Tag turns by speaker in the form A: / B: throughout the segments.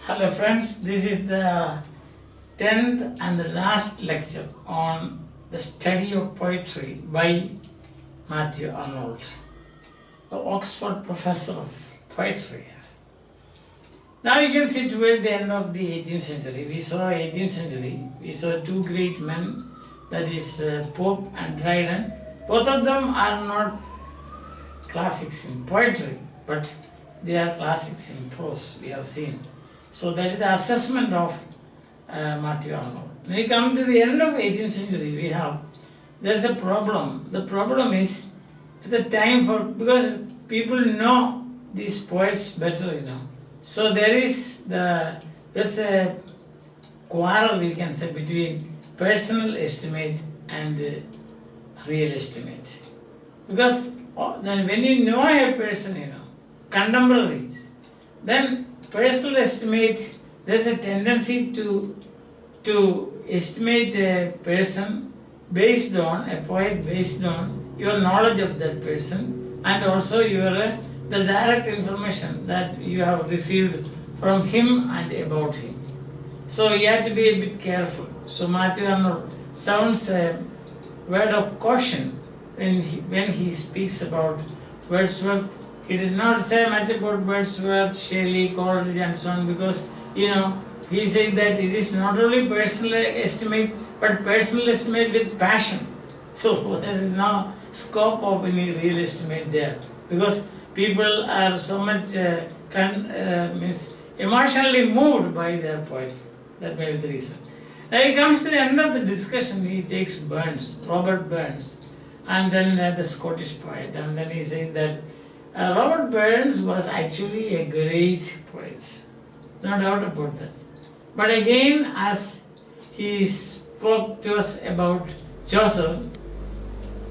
A: Hello friends, this is the 10th and the last lecture on the study of poetry by Matthew Arnold, the Oxford professor of poetry. Now you can see towards the end of the 18th century, we saw two great men, that is Pope and Dryden. Both of them are not classics in poetry, but they are classics in prose, we have seen. So that is the assessment of Matthew Arnold. When we come to the end of 18th century, there is a problem. The problem is at the time because people know these poets better, So there's a quarrel, we can say, between personal estimate and real estimate. Because then when you know a person, contemporaries, then personal estimate, there's a tendency to estimate a person based on, a poet based on your knowledge of that person and also the direct information that you have received from him and about him. So you have to be a bit careful. So Matthew Arnold sounds a word of caution when he speaks about Wordsworth. He did not say much about Wordsworth, Shelley, Coleridge and so on because, he said that it is not only personal estimate, but personal estimate with passion. So there is no scope of any real estimate there because people are so much emotionally moved by their poets. That may be the reason. Now he comes to the end of the discussion, he takes Burns, Robert Burns, and then the Scottish poet, and then he says that Robert Burns was actually a great poet, no doubt about that. But again, as he spoke to us about Chaucer,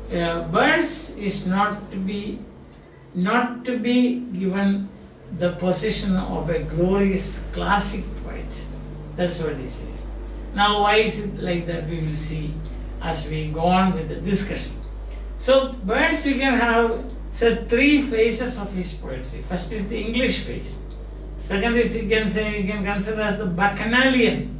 A: Burns is not to be given the position of a glorious classic poet. That's what he says. Now, why is it like that? We will see as we go on with the discussion. So, Burns, we can have three phases of his poetry. First is the English phase. Second is you can consider as the Bacchanalian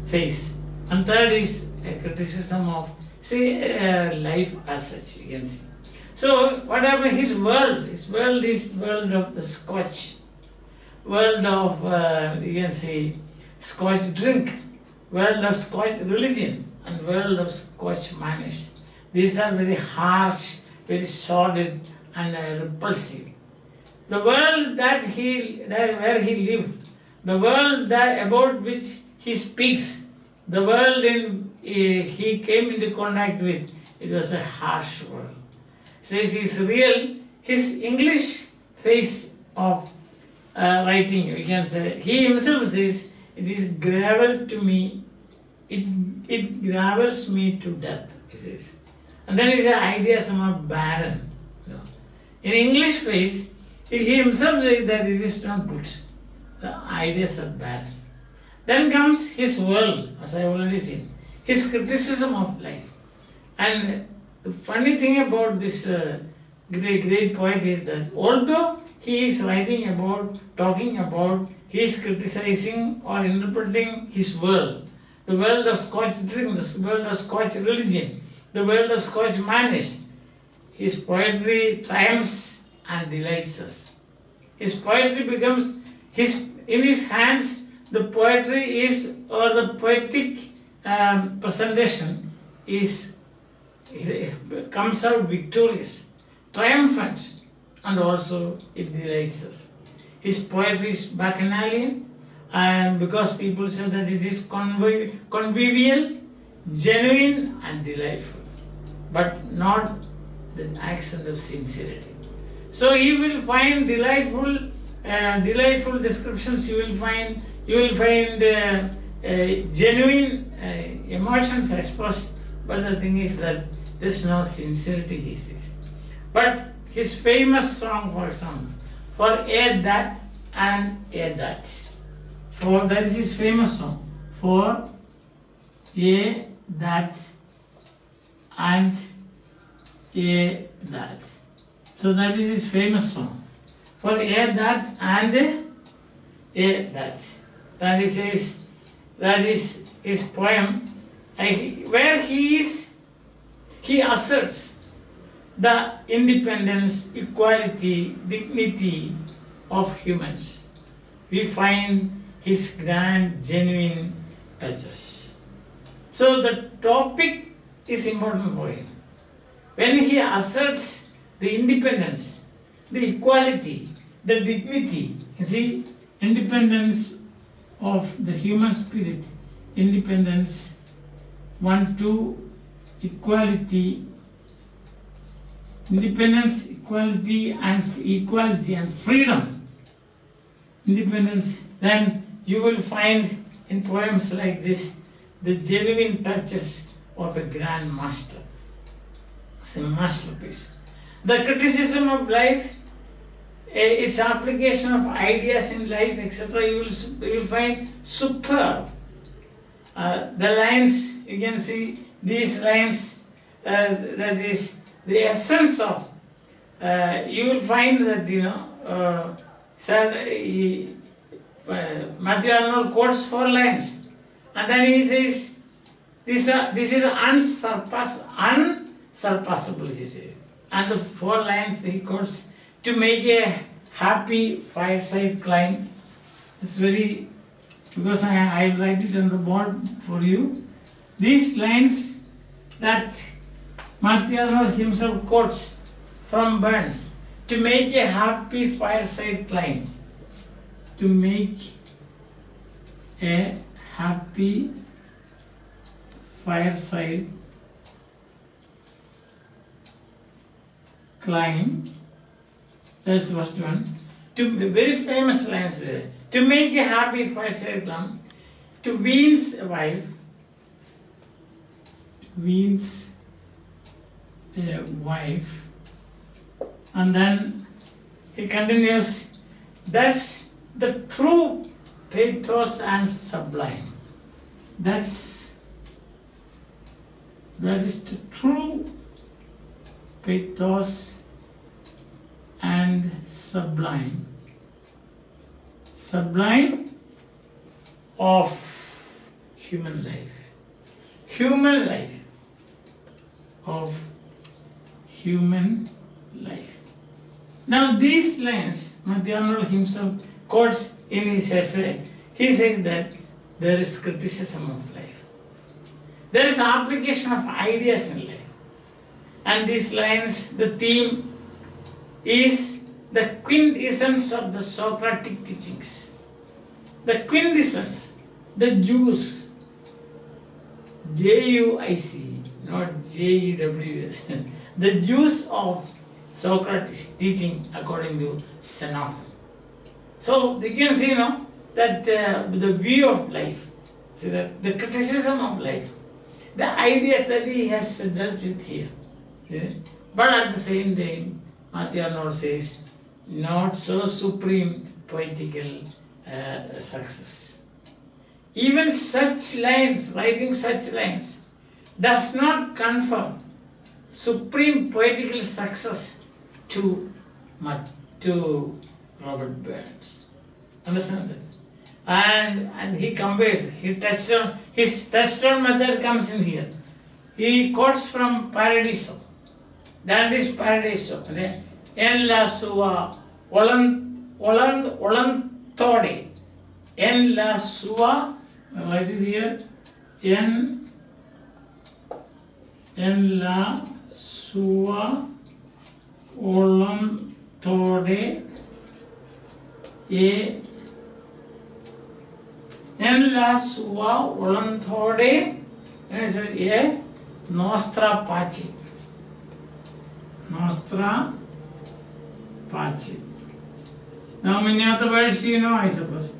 A: phase. And third is a criticism of life as such, you can see. So what happened? His world is the world of the Scotch, world of Scotch drink, world of Scotch religion, and world of Scotch manners. These are very harsh, very sordid and repulsive. The world where he lived, the world about which he speaks, the world he came into contact with, it was a harsh world. Says his English phase of writing, you can say, he himself says, it is gravel to me, it gravels me to death, he says. And then his ideas are barren. In English phase, he himself says that it is not good. The ideas are bad. Then comes his world, as I have already seen, his criticism of life. And the funny thing about this great poet is that although he is talking about, he is criticizing or interpreting his world, the world of Scotch drink, the world of Scotch religion, the world of Scotch manners, his poetry triumphs and delights us. His poetry becomes, in his hands, the poetry is, or the poetic presentation comes out victorious, triumphant, and also it delights us. His poetry is Bacchanalian, and because people say that it is convivial, genuine, and delightful, but not the accent of sincerity. So you will find delightful descriptions. You will find genuine emotions expressed. But the thing is that there is no sincerity, he says. But his famous song, for example, for a that and a that. For that is his famous song. For a that and a that. So that is his famous song. For a that and That he says, that is his poem, where he asserts the independence, equality, dignity of humans. We find his grand, genuine touches. So the topic is important for him. When he asserts the independence, the equality, the dignity, you see, independence of the human spirit, independence, 1, 2, equality, independence, equality and freedom. Independence, then you will find in poems like this the genuine touches of a grand master. It's a masterpiece. The criticism of life, its application of ideas in life, etc., you will find superb. The lines, you can see these lines, that is the essence of, you will find that, Matthew Arnold quotes 4 lines, and then he says, this is unsurpassable, he says. And the 4 lines he quotes, to make a happy fireside climb. It's very, because I write it on the board for you. These lines that Matthew Arnold himself quotes from Burns, to make a happy fireside climb. To make a happy fireside climb. That's the first one. Very famous lines there. To make a happy fireside climb, to weans a wife, and then he continues, that's the true pathos and sublime. That is the true pathos and sublime. Sublime of human life. Human life. Of human life. Now these lines, Matthew Arnold himself quotes in his essay. He says that there is criticism of life. There is application of ideas in life. And these lines, the theme is the quintessence of the Socratic teachings. The quintessence, the juice, J-U-I-C, not J-E-W-S, the juice of Socrates' teaching according to Xenophon. So you can see now that the view of life, see that the criticism of life, the ideas that he has dealt with here. But at the same time, Matthew Arnold says, not so supreme poetical success. Even such lines, writing such lines, does not confer supreme poetical success to Robert Burns. Understand that? And he compares, his touchstone method comes in here. He quotes from Paradiso. Dante's Paradiso. En la sua volantode. En la sua, I write it here, en la sua volantode en la sua volantode nostra pace. Nostra pace. Now many other words you know, I suppose.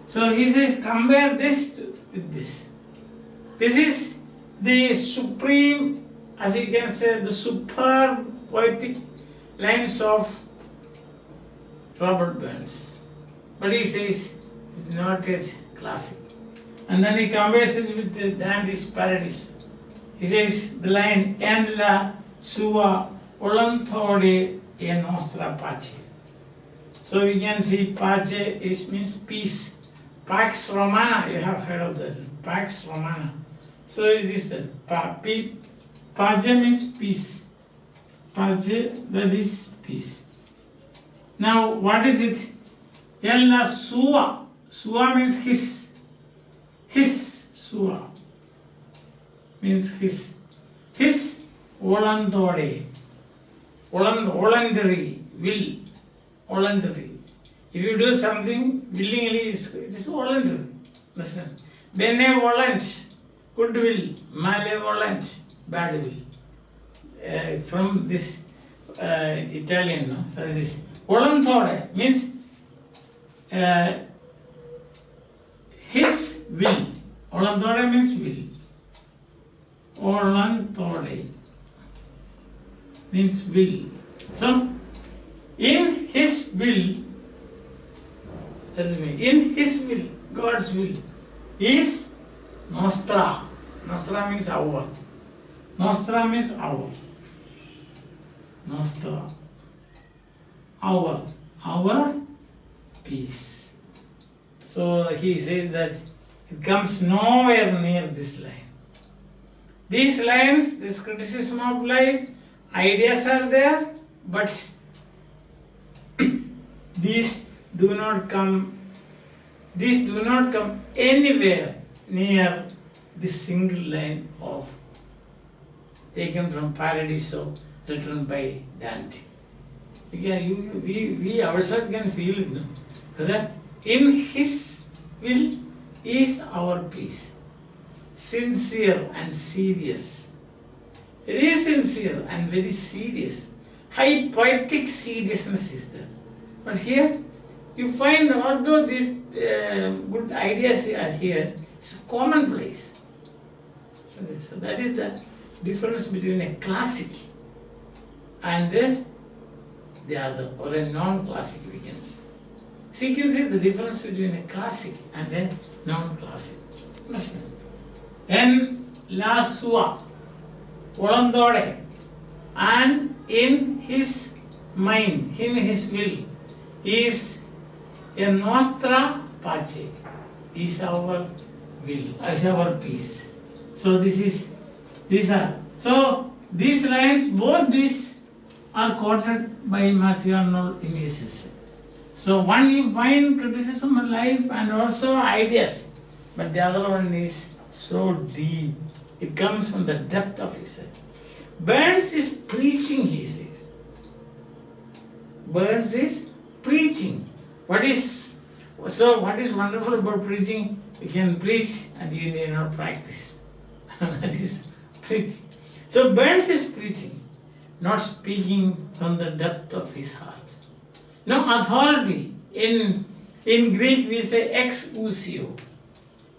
A: So he says, compare this with this. This is the supreme, as you can say, the superb poetic lines of Robert Burns. But he says it's not yet classic. And then he compares it with Dante's Paradiso. He says the line, en la sua volantode e nostra pace. So we can see pace means peace. Pax Romana, you have heard of that. Pax Romana. So it is that. Pace means peace. Pace, that is peace. Now what is it? Ella sua. Sua means his. His sua means his. His volantore. Voluntary will. Voluntary. If you do something willingly, it is voluntary. Listen. Benevolent, good will. Malevolent, bad will. From this Italian, no? So this volantore means his will. Volantore means will. Volantore means will. So, in his will, that is me, in his will, God's will, is nostra. Nostra means our. Nostra means our. Nostra. Our peace. So he says that it comes nowhere near this line. These lines, this criticism of life, ideas are there, but these do not come anywhere near this single line of taken from Paradiso, written by Dante. We ourselves can feel it, no? That in his will is our peace. Sincere and serious. Very sincere and very serious. High poetic seriousness is there. But here, you find although these good ideas are here, it's commonplace. So that is the difference between a classic and the other, or a non-classic, we can say. So you can see the difference between a classic and a non-classic. Listen. En la sua, volantore, and in his mind, in his will, is a nostra pace, is our will, is our peace. So these lines, both these are quoted by Matthew Arnold in his essay. So one you find criticism of life and also ideas, but the other one is so deep. It comes from the depth of his head. Burns is preaching, he says. Burns is preaching. What is wonderful about preaching? You can preach and you need not practice. That is preaching. So Burns is preaching, not speaking from the depth of his heart. No authority. In Greek we say ex ousia.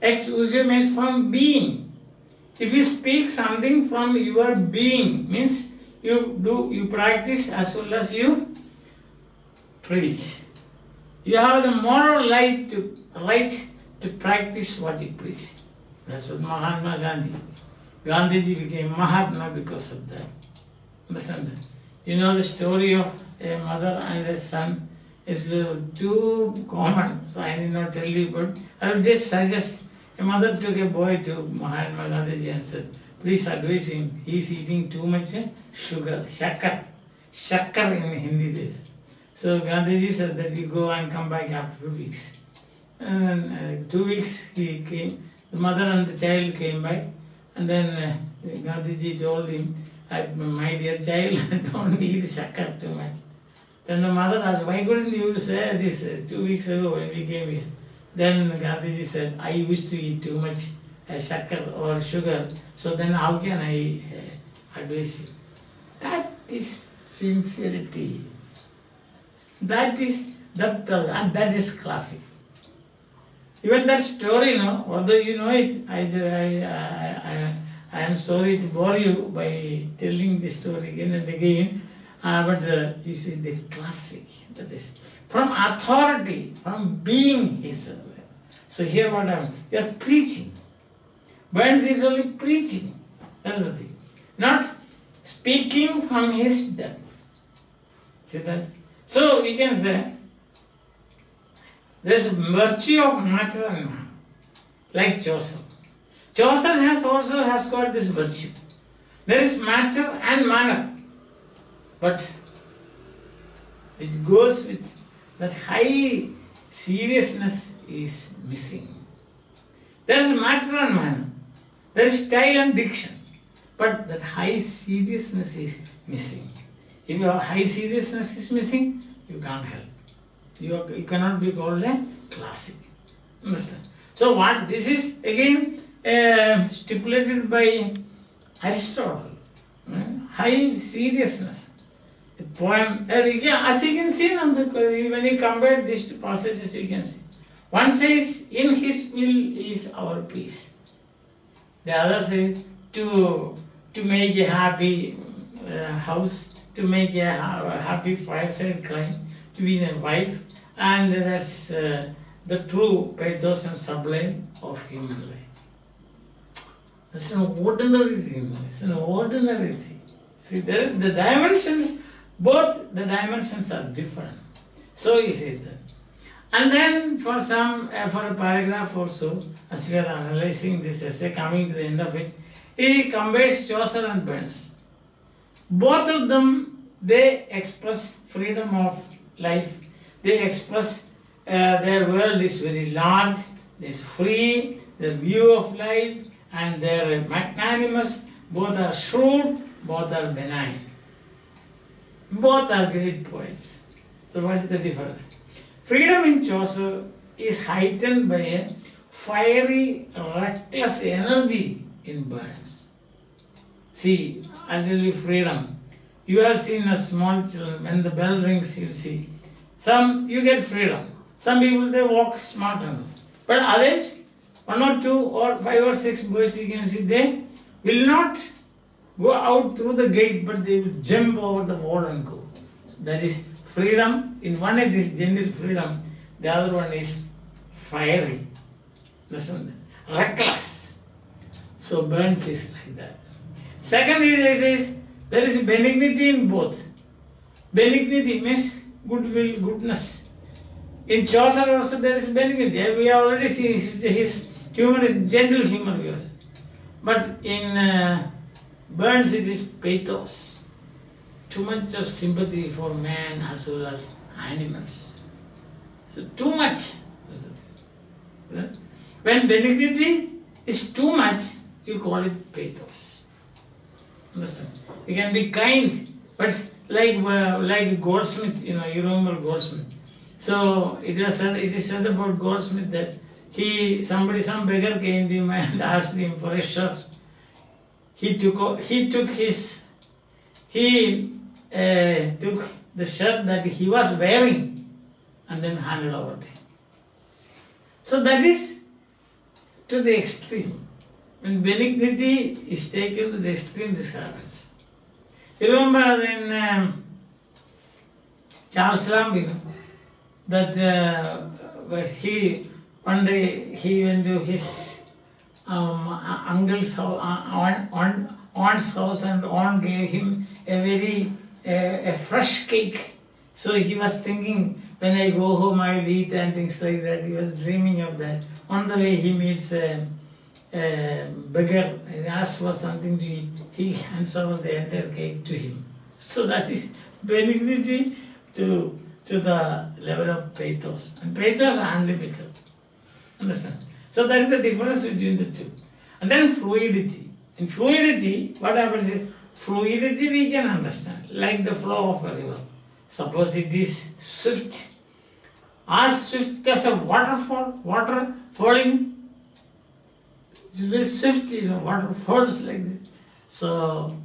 A: Ex ousia means from being. If you speak something from your being, means you practice as well as you preach. You have the moral right to practice what you preach. That's what Mahatma Gandhiji became Mahatma because of that. Understand that? You know the story of a mother and a son is too common, so I need not tell you, but I will just suggest. A mother took a boy to Mahatma Gandhiji and said, please advise him, he is eating too much sugar, shakkar. Shakkar in Hindi there. So Gandhiji said that you go and come back after 2 weeks. And 2 weeks he came, the mother and the child came back, and then Gandhiji told him, my dear child, don't eat shakkar too much. Then the mother asked, why couldn't you say this 2 weeks ago when we came here? Then Gandhiji said, I used to eat too much shakkar or sugar, so then how can I advise you? That is sincerity. That is depth, and that is classic. Even that story, although you know it, I am sorry to bore you by telling the story again and again, but you see the classic, that is from authority, from being himself. So here what you are preaching. Burns is only preaching. That's the thing. Not speaking from his depth. See that? So we can say There is virtue of matter and man, like Chaucer. Chaucer also has got this virtue. There is matter and manner, but which goes with that high seriousness is missing. There is matter and manner, there is style and diction, but that high seriousness is missing. If your high seriousness is missing, you can't help. You cannot be called a classic. Understand? So what this is again stipulated by Aristotle. High seriousness. A poem. As you can see, when you compare these two passages, you can see. One says, "In His will is our peace." The other says, to make a happy house, to make a happy fireside climb, to be a wife, and that's the true pathos and sublime of human life. That's an ordinary thing. It's an ordinary thing. See, the dimensions, both the dimensions are different. So he says that. And then for a paragraph or so, as we are analyzing this essay, coming to the end of it, he compares Chaucer and Burns. Both of them, they express freedom of life. They express their world is very large, it is free, their view of life, and they are magnanimous. Both are shrewd, both are benign. Both are great poets. So what is the difference? Freedom in Chaucer is heightened by a fiery, reckless energy in Burns. See, I'll tell you freedom. You have seen a small children, when the bell rings, you see. Some, you get freedom. Some people, they walk smart enough. But others, 1 or 2 or 5 or 6 boys, you can see, they will not go out through the gate, but they will jump over the wall and go. That is freedom. In one it is gentle freedom, the other one is fiery. Listen, reckless. So Burns is like that. Second is there is benignity in both. Benignity means goodwill, goodness. In Chaucer also there is benignity. We have already seen his humor is gentle humor. But in Burns it is pathos. Too much of sympathy for man as well as animals. So too much. When benignity is too much, you call it pathos. Understand? You can be kind, but like Goldsmith, you remember Goldsmith. So it is said about Goldsmith that some beggar came to him and asked him for a shirt. He took the shirt that he was wearing and then handed over to him. So that is to the extreme. When benignity is taken to the extreme, this happens. You remember in Charles Lamb, that one day he went to his uncle's house, aunt's house, and aunt gave him a fresh cake. So he was thinking, when I go home I will eat and things like that. He was dreaming of that. On the way he meets a beggar and asks for something to eat. He hands over the entire cake to him. So that is benignity to the level of pathos. And pathos are unlimited. Understand? So that is the difference between the two. And then fluidity. In fluidity, what happens is, fluidity we can understand, like the flow of a river. Suppose it is swift, as swift as a waterfall, water falling. It's very swift, water falls like this. So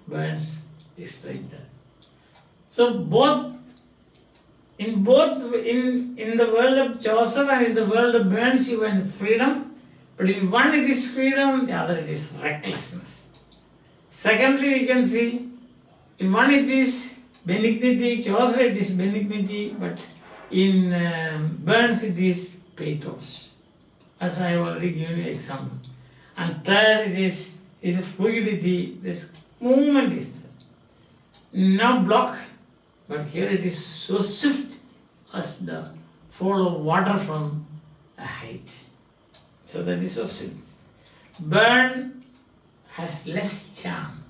A: Burns is like that. So in the world of Chaucer and in the world of Burns, you have freedom, but in one it is freedom, the other it is recklessness. Secondly, we can see, in one it is benignity, Chaucer it is benignity, but in Burns it is pathos, as I have already given you an example. And third, it is fluidity, this movement is there. No block, but here it is so swift as the follow water from a height. So that is so simple. Burn has less charm.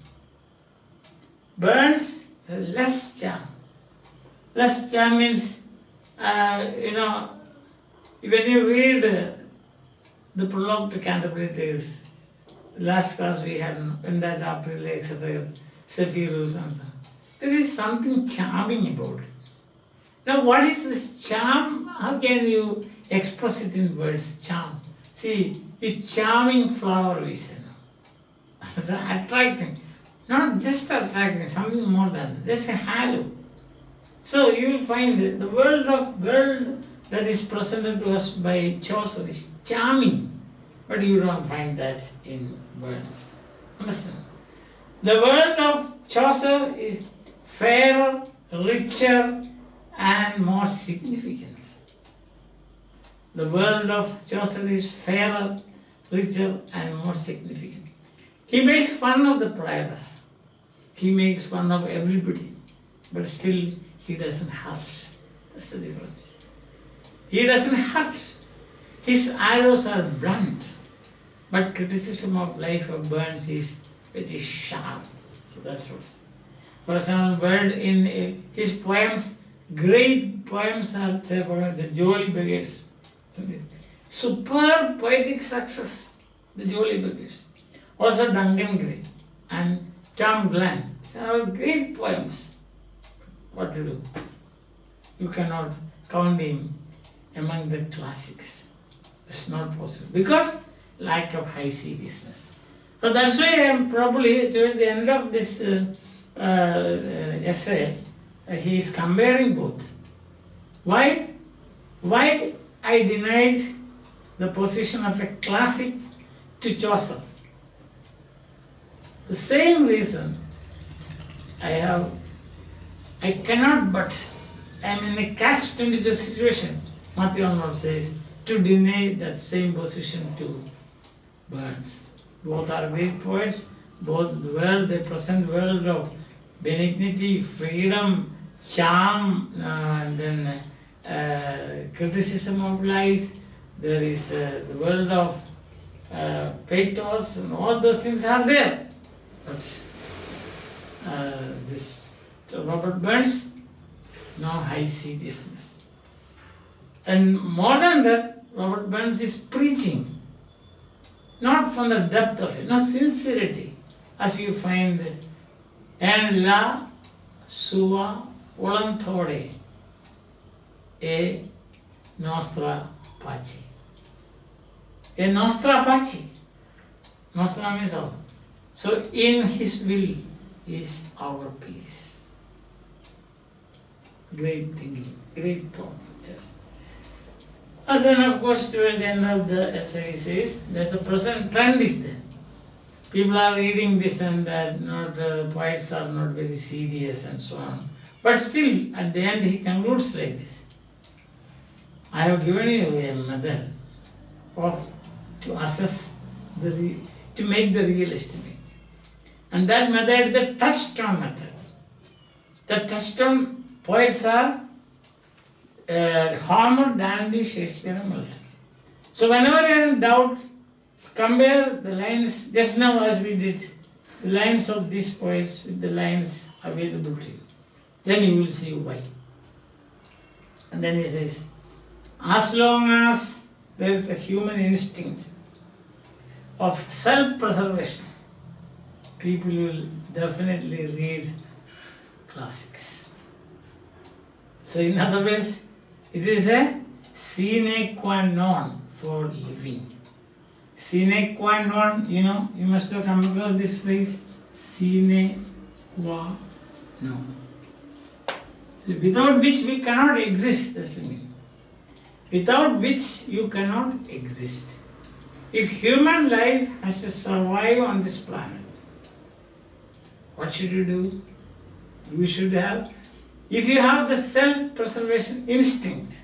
A: Burns has less charm. Less charm means, when you read the prologue to Canterbury Tales, last class we had, when that April, etc., Zephyrus and so on. There is something charming about it. Now, what is this charm? How can you express it in words? Charm. See, it's charming flower we say now. It's attracting. Not just attracting, something more than that. There's a halo. So you will find the world that is presented to us by Chaucer is charming, but you don't find that in Burns. Understand? The world of Chaucer is fairer, richer, and more significant. The world of Chaucer is fairer, richer, and more significant. He makes fun of the prioress. He makes fun of everybody, but still he doesn't hurt. That's the difference. He doesn't hurt. His arrows are blunt, but criticism of life of Burns is very sharp. So that's what. For example, in his poems, great poems are the Jolly Brigades. Superb poetic success, the Jolly Brigades. Also Duncan Gray and Tom Glenn. These are great poems. What to do? You cannot count him among the classics. It's not possible because lack of high seriousness. So that's why I am probably towards the end of this essay, he is comparing both. Why I denied the position of a classic to Chaucer? The same reason I cannot but, I am in a catch-22 situation, Matthew Arnold says, to deny that same position to Burns. Both are great poets, both the present world of benignity, freedom, charm, and then criticism of life. There is the world of pathos, and all those things are there. But this Robert Burns, no high seriousness. And more than that, Robert Burns is preaching, not from the depth of it, not sincerity, as you find en la sua volantore e nostra pace. E nostra pace. Nostra means our. So in his will is our peace. Great thinking, great thought, yes. And then of course towards the end of the essay he says, there's a present trend is there. People are reading this and that, poets are not very serious and so on. But still, at the end he concludes like this. I have given you a method to assess, to make the real estimate. And that method is the touchstone method. The touchstone poets are Homer, Danby, Shakespeare and Milton. So whenever you are in doubt, compare the lines, just now as we did, the lines of these poets with the lines available to you. Then you will see why. And then he says, as long as there is a human instinct of self-preservation, people will definitely read classics. So in other words, it is a sine qua non for living. Sine qua non, you must have come across this phrase, sine qua non. So without which we cannot exist, that's the meaning. Without which you cannot exist. If human life has to survive on this planet, what should you do? You should have, if you have the self-preservation instinct,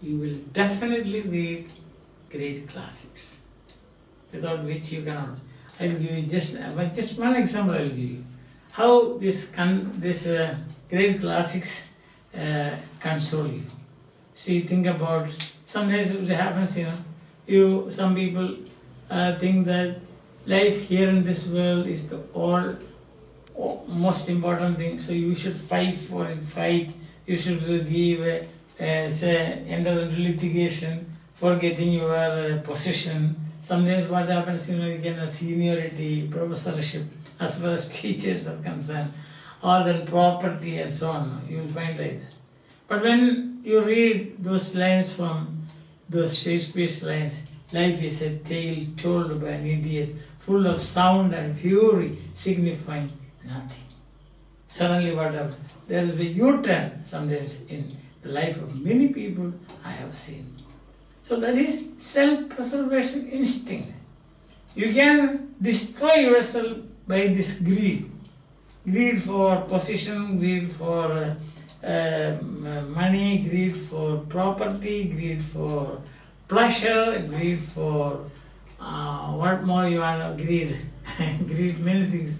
A: you will definitely read great classics, without which you cannot. I will give you just one example. I will give you how this great classics console you. See, think about, sometimes it happens, some people think that life here in this world is the most important thing, so you should fight for it, you should give, say, enter into litigation for getting your position. Sometimes what happens, you get a seniority, professorship, as far as teachers are concerned, or then property and so on, you will find like that. But when you read those lines from those Shakespeare's lines, life is a tale told by an idiot, full of sound and fury, signifying nothing. Suddenly what happens? There is a U-turn sometimes in the life of many people I have seen. So that is self-preservation instinct. You can destroy yourself by this greed. Greed for position, greed for money, greed for property, greed for pleasure, greed for what more you want to greed? Greed many things.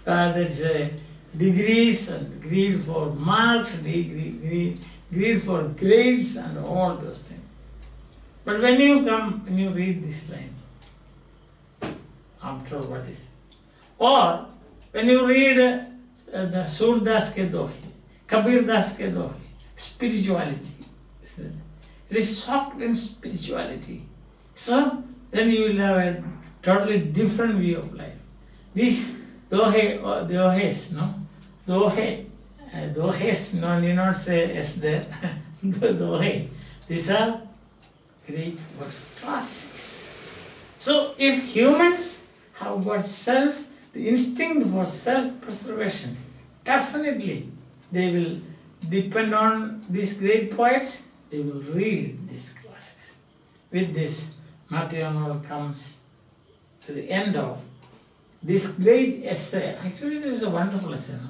A: That's degrees, and greed for marks, greed for grades, and all those things. But when you read these lines, after all, what is it? Or when you read the Surdas Ke Dohe, Kabir Das Ke Dohe, spirituality, it is soaked in spirituality. So then you will have a totally different view of life. These dohes, no, need not say S there, dohe. These are great works, classics. So if humans have got the instinct for self-preservation, definitely they will depend on these great poets, they will read these classics. With this, Matthew Arnold comes to the end of this great essay. Actually, it is a wonderful essay. No?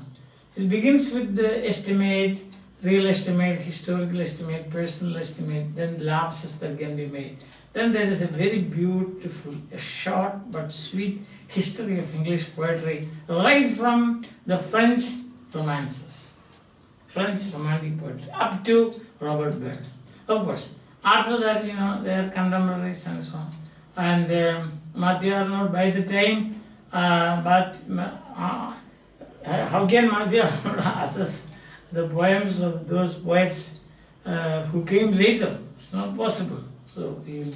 A: It begins with the estimate, real estimate, historical estimate, personal estimate, then lapses that can be made. Then there is a very beautiful, a short but sweet history of English poetry, right from the French romances, French romantic poetry, up to Robert Burns. Of course, after that, they are contemporaries and so on. And Matthew Arnold, by the time, how can Matthew Arnold assess the poems of those poets who came later? It's not possible. So we will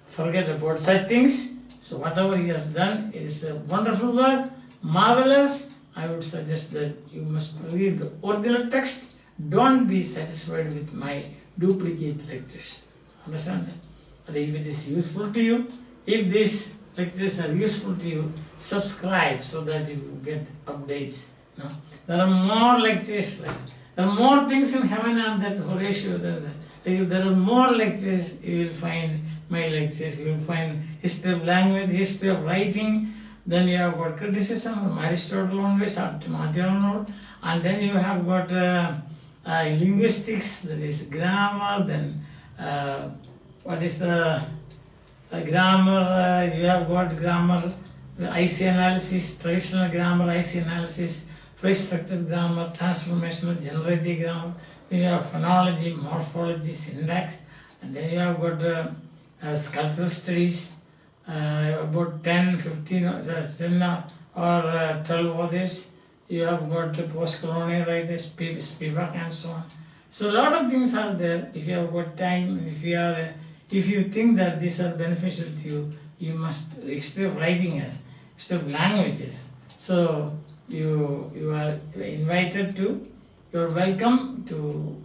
A: forget about such things. So whatever he has done, it is a wonderful work, marvelous. I would suggest that you must read the original text. Don't be satisfied with my duplicate lectures. Understand that? But if it is useful to you, if these lectures are useful to you, subscribe so that you get updates. There are more lectures. There are more things in heaven and that Horatio. There are more lectures. You will find my lectures. You will find history of language, history of writing. Then you have got criticism from Aristotle onwards up to Matthew Arnold. And then you have got linguistics, that is grammar. Then what is the grammar? You have got grammar, the IC analysis, traditional grammar, IC analysis, phrase structured grammar, transformational, generative grammar. Then you have phonology, morphology, syntax. And then you have got cultural studies, about 10, 15, or 12 others. You have got postcolonial writers, Spivak and so on. So a lot of things are there. If you have got time, if you think that these are beneficial to you, you must, instead of writing as, instead of languages. So you are invited to, you are welcome to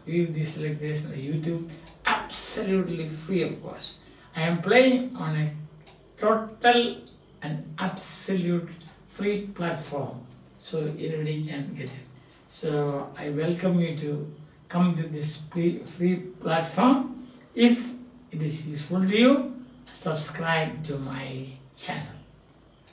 A: view this like this on YouTube, absolutely free of course. I am playing on a total and absolute free platform, so anybody can get it. So I welcome you to come to this free platform. If it is useful to you, subscribe to my channel.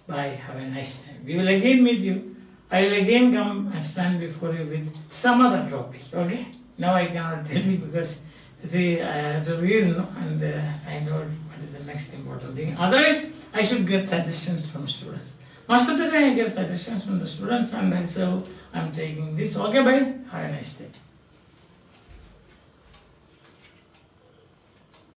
A: Bye, have a nice time. We will again meet you. I will again come and stand before you with some other topic, okay? Now I cannot tell you because see, I have to read and find out what is the next important thing. Otherwise, I should get suggestions from students. Most of the time I get suggestions from the students, and that's how I'm taking this. Okay, bye. Have a nice day.